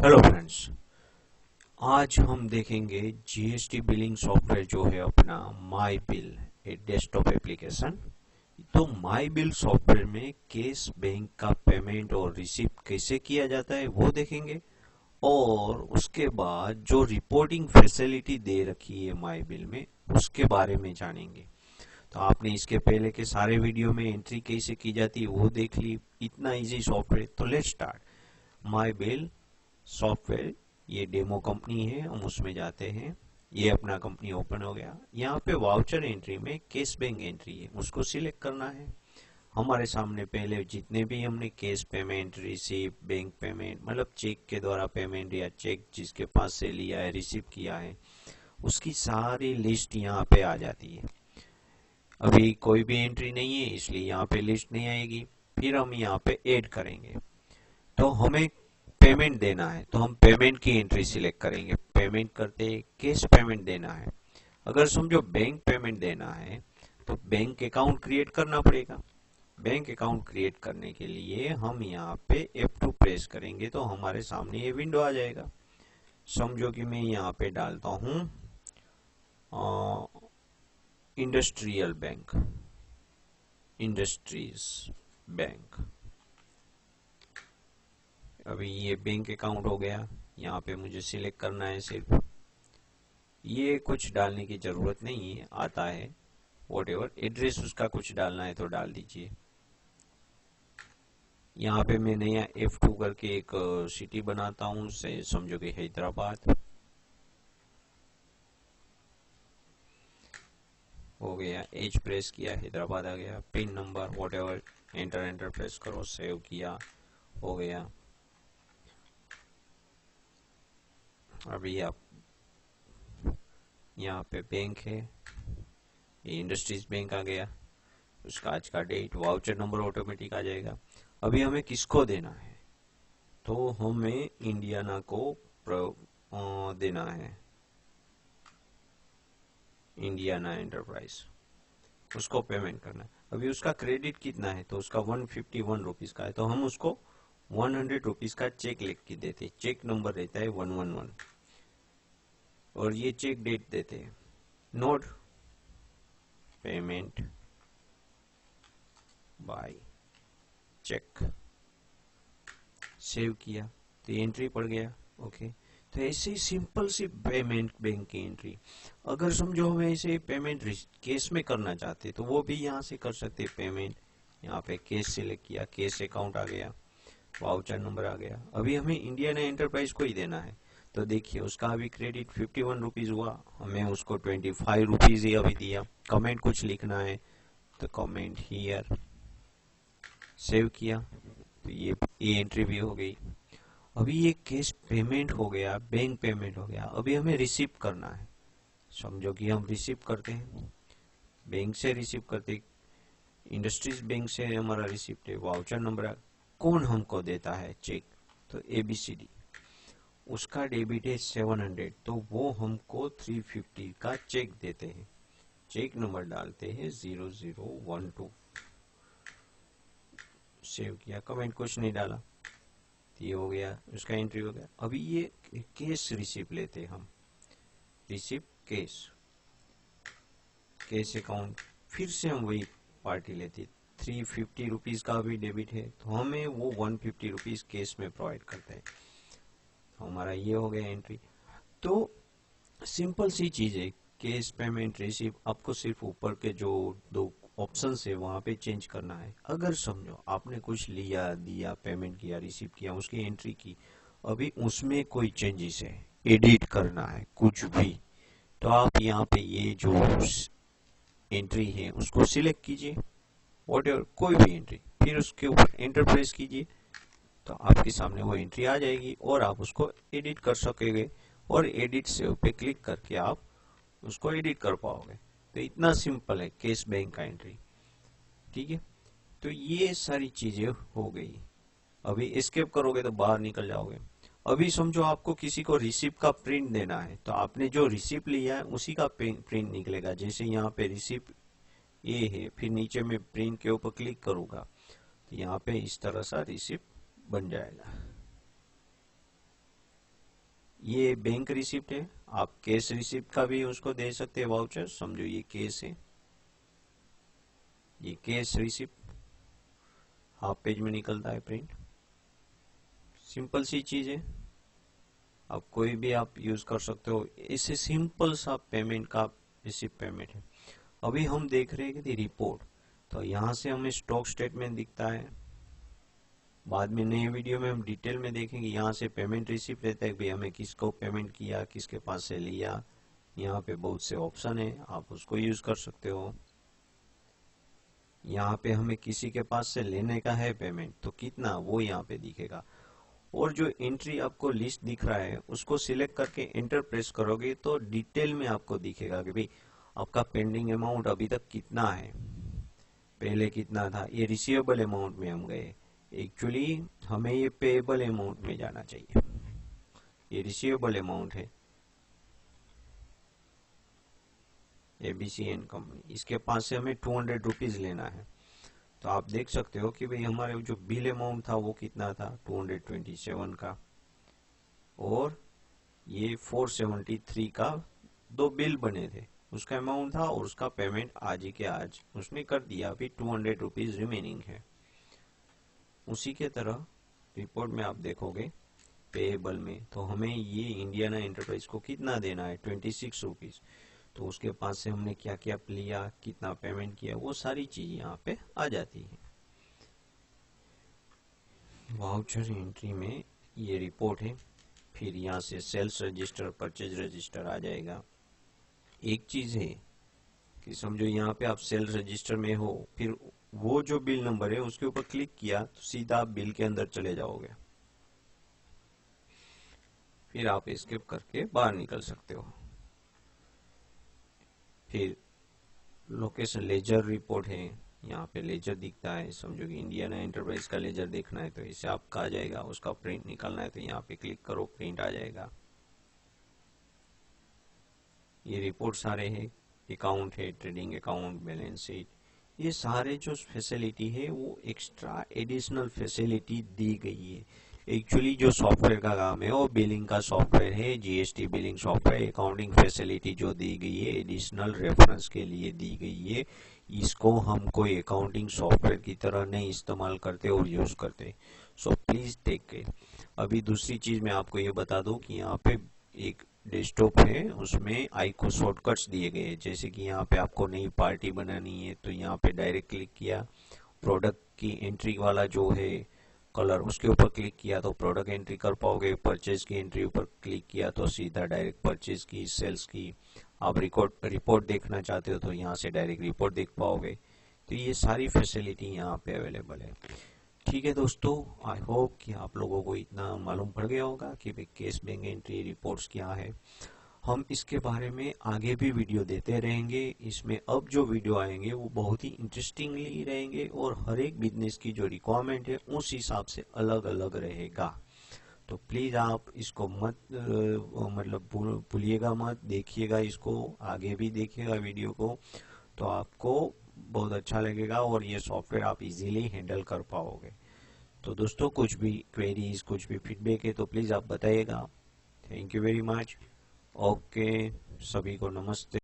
Hello friends. आज हम देखेंगे जीएसटी बिलिंग सॉफ्टवेयर जो है अपना माई बिल, एक डेस्कटॉप एप्लीकेशन। तो माई बिल सॉफ्टवेयर में केस बैंक का पेमेंट और रिसीप्ट कैसे किया जाता है वो देखेंगे, और उसके बाद जो रिपोर्टिंग फैसिलिटी दे रखी है माई बिल में उसके बारे में जानेंगे। तो आपने इसके पहले के सारे वीडियो में एंट्री कैसे की जाती है वो देख ली। इतना इजी सॉफ्टवेयर। तो let's start. My bill software, ये डेमो कंपनी है, हम उसमें जाते हैं। ये अपना कंपनी ओपन हो गया। यहाँ पे वाउचर एंट्री में कैश बैंक एंट्री है, उसको सिलेक्ट करना है। हमारे सामने पहले जितने भी हमने cash payment, receive, bank payment, मतलब चेक के द्वारा पेमेंट या चेक जिसके पास से लिया है, रिसीव किया है, उसकी सारी लिस्ट यहाँ पे आ जाती है। अभी कोई भी एंट्री नहीं है इसलिए यहाँ पे लिस्ट नहीं आएगी। फिर हम यहाँ पे ऐड करेंगे। तो हमें पेमेंट देना है तो हम पेमेंट की एंट्री सिलेक्ट करेंगे। पेमेंट करते कैश पेमेंट देना है। अगर समझो बैंक पेमेंट देना है तो बैंक अकाउंट क्रिएट करना पड़ेगा। बैंक अकाउंट क्रिएट करने के लिए हम यहाँ पे F2 प्रेस करेंगे तो हमारे सामने ये विंडो आ जाएगा। समझो कि मैं यहाँ पे डालता हूँ इंडस्ट्रियल बैंक, इंडस्ट्रीज बैंक। अभी ये बैंक अकाउंट हो गया। यहाँ पे मुझे सिलेक्ट करना है सिर्फ। ये कुछ डालने की जरूरत नहीं है, आता है। वॉट एड्रेस उसका कुछ डालना है तो डाल दीजिए। यहाँ पे मैं नया F2 करके एक सिटी बनाता हूँ, से समझो कि हैदराबाद हो गया। एज प्रेस किया, हैदराबाद आ गया। Pin number what enter press करो, सेव किया, हो गया। अभी आप यहाँ पे बैंक है, ये इंडस्ट्रीज बैंक आ गया। उसका आज का डेट, वाउचर नंबर ऑटोमेटिक आ जाएगा। अभी हमें किसको देना है तो हमें इंडियाना को देना है, इंडियाना एंटरप्राइज, उसको पेमेंट करना है। अभी उसका क्रेडिट कितना है तो उसका 151 रुपीज का है, तो हम उसको 100 रुपीज का चेक लिख के देते। चेक नंबर रहता है 111 और ये चेक डेट देते हैं। Note payment by cheque, save किया तो एंट्री पड़ गया। ओके। तो ऐसे ही सिंपल सी पेमेंट बैंक की एंट्री। अगर समझो हम ऐसे पेमेंट केस में करना चाहते तो वो भी यहाँ से कर सकते। पेमेंट, यहाँ पे केस सिलेक्ट किया, केस अकाउंट आ गया, वाउचर नंबर आ गया। अभी हमें इंडियन एंटरप्राइज को ही देना है तो देखिए उसका अभी क्रेडिट 51 रुपीज हुआ, हमें उसको 25 रुपीज ही अभी दिया। कमेंट कुछ लिखना है तो कमेंट हियर, सेव किया तो ये एंट्री भी हो गई। अभी ये कैश पेमेंट हो गया, बैंक पेमेंट हो गया। अभी हमें रिसीव करना है। समझो कि हम रिसीव करते हैं, बैंक से रिसीव करते, इंडस्ट्रीज बैंक से हमारा रिसिप्ट है, वाउचर नंबर। कौन हमको देता है चेक तो ABCD, उसका डेबिट है 700 तो वो हमको 350 का चेक देते हैं। चेक नंबर डालते हैं 0012, सेव किया, कमेंट कुछ नहीं डाला, ये हो गया, उसका एंट्री हो गया। अभी ये केस रिसिप्ट लेते हम, रिसिप्ट केस, केस अकाउंट, फिर से हम वही पार्टी लेते। 350 रुपीज का भी डेबिट है तो हमें वो 150 रुपीज केस में प्रोवाइड करते हैं। हमारा ये हो गया एंट्री। तो सिंपल सी चीज है, केस पेमेंट रिसीव। आपको सिर्फ ऊपर के जो दो ऑप्शन है वहां पे चेंज करना है। अगर समझो आपने कुछ लिया, दिया, पेमेंट किया, रिसीव किया, उसकी एंट्री की, अभी उसमें कोई चेंजेस है, एडिट करना है कुछ भी, तो आप यहाँ पे ये जो एंट्री है उसको सिलेक्ट कीजिए, वॉटेवर कोई भी एंट्री, फिर उसके ऊपर एंटर प्रेस कीजिए तो आपके सामने वो एंट्री आ जाएगी और आप उसको एडिट कर सकेंगे। और एडिट सेव पे क्लिक करके आप उसको एडिट कर पाओगे। तो इतना सिंपल है केस बैंक का एंट्री। ठीक है, तो ये सारी चीजें हो गई। अभी एस्केप करोगे तो बाहर निकल जाओगे। अभी समझो आपको किसी को रिसिप्ट का प्रिंट देना है तो आपने जो रिसिप्ट लिया है उसी का प्रिंट निकलेगा। जैसे यहाँ पे रिसिप्ट ये है, फिर नीचे में प्रिंट के ऊपर क्लिक करूंगा तो यहाँ पे इस तरह सा रिसिप्ट बन जाएगा। ये बैंक रिसिप्ट है, आप कैश रिसिप्ट का भी उसको दे सकते हैं वाउचर। समझो ये कैश है, ये कैश रिसिप्ट हाफ पेज में निकलता है प्रिंट। सिंपल सी चीज है, आप कोई भी आप यूज कर सकते हो। इससे सिंपल सा पेमेंट का रिसिप्ट पेमेंट है। अभी हम देख रहे हैं कि रिपोर्ट, तो यहाँ से हमें स्टॉक स्टेटमेंट दिखता है। बाद में नए वीडियो में हम डिटेल में देखेंगे। यहाँ से पेमेंट रिसिप्ट रहता है, भाई हमें किसको पेमेंट किया, किसके पास से लिया। यहाँ पे बहुत से ऑप्शन है, आप उसको यूज कर सकते हो। यहाँ पे हमें किसी के पास से लेने का है पेमेंट, तो कितना वो यहाँ पे दिखेगा। और जो एंट्री आपको लिस्ट दिख रहा है उसको सिलेक्ट करके एंटर प्रेस करोगे तो डिटेल में आपको दिखेगा कि भाई आपका पेंडिंग अमाउंट अभी तक कितना है, पहले कितना था। ये रिसीवेबल अमाउंट में हम गए, एक्चुअली हमें ये पेएबल अमाउंट में जाना चाहिए। ये रिसीवेबल अमाउंट है एबीसी एंड कंपनी, इसके पास से हमें 200 रुपीज लेना है। तो आप देख सकते हो कि भाई हमारे जो बिल अमाउंट था वो कितना था, 227 का, और ये 473 का दो बिल बने थे, उसका अमाउंट था और उसका पेमेंट आज ही के आज उसने कर दिया। अभी 200 रुपीज रिमेनिंग है। उसी के तरह रिपोर्ट में आप देखोगे पेएबल में, तो हमें ये इंडियाना एंटरप्राइज को कितना देना है, 26 रुपीज। तो उसके पास से हमने क्या क्या लिया, कितना पेमेंट किया, वो सारी चीज यहाँ पे आ जाती है। वाउचर एंट्री में ये रिपोर्ट है, फिर यहाँ से सेल्स रजिस्टर, परचेज रजिस्टर आ जाएगा। एक चीज है कि समझो यहाँ पे आप सेल्स रजिस्टर में हो, फिर वो जो बिल नंबर है उसके ऊपर क्लिक किया तो सीधा आप बिल के अंदर चले जाओगे, फिर आप एस्केप करके बाहर निकल सकते हो। फिर लोकेशन लेजर रिपोर्ट है, यहाँ पे लेजर दिखता है। समझो कि इंडियन एंटरप्राइज का लेजर देखना है तो इसे आपका आ जाएगा, उसका प्रिंट निकालना है तो यहाँ पे क्लिक करो, प्रिंट आ जाएगा। ये रिपोर्ट सारे है, अकाउंट है, ट्रेडिंग अकाउंट, बैलेंस शीट, ये सारे जो फैसिलिटी है वो एक्स्ट्रा एडिशनल फैसिलिटी दी गई है। एक्चुअली जो सॉफ्टवेयर का काम है वो बिलिंग का सॉफ्टवेयर है, GST billing software. Accounting facility जो दी गई है एडिशनल रेफरेंस के लिए दी गई है। इसको हम कोई अकाउंटिंग सॉफ्टवेयर की तरह नहीं इस्तेमाल करते और यूज करते। So please take care. अभी दूसरी चीज मैं आपको ये बता दूं कि यहाँ पे एक डेस्कटॉप है, उसमें आइको शॉर्टकट्स दिए गए हैं। जैसे कि यहाँ पे आपको नई पार्टी बनानी है तो यहाँ पे डायरेक्ट क्लिक किया, प्रोडक्ट की एंट्री वाला जो है कलर उसके ऊपर क्लिक किया तो प्रोडक्ट एंट्री कर पाओगे। परचेज की एंट्री ऊपर क्लिक किया तो सीधा डायरेक्ट परचेज की, सेल्स की। आप रिपोर्ट देखना चाहते हो तो यहाँ से डायरेक्ट रिपोर्ट देख पाओगे। तो ये सारी फैसिलिटी यहाँ पे अवेलेबल है। ठीक है दोस्तों, आई होप कि आप लोगों को इतना मालूम पड़ गया होगा कि भाई केस बैंक एंट्री रिपोर्ट्स क्या है। हम इसके बारे में आगे भी वीडियो देते रहेंगे। इसमें अब जो वीडियो आएंगे वो बहुत ही इंटरेस्टिंगली रहेंगे और हर एक बिजनेस की जो रिक्वायरमेंट है उस हिसाब से अलग अलग रहेगा। तो प्लीज आप इसको मत मतलब भूलिएगा मत, देखिएगा इसको, आगे भी देखिएगा वीडियो को, तो आपको बहुत अच्छा लगेगा और ये सॉफ्टवेयर आप इजीली हैंडल कर पाओगे। तो दोस्तों कुछ भी क्वेरीज, कुछ भी फीडबैक है तो प्लीज आप बताइएगा। Thank you very much. Okay, सभी को नमस्ते।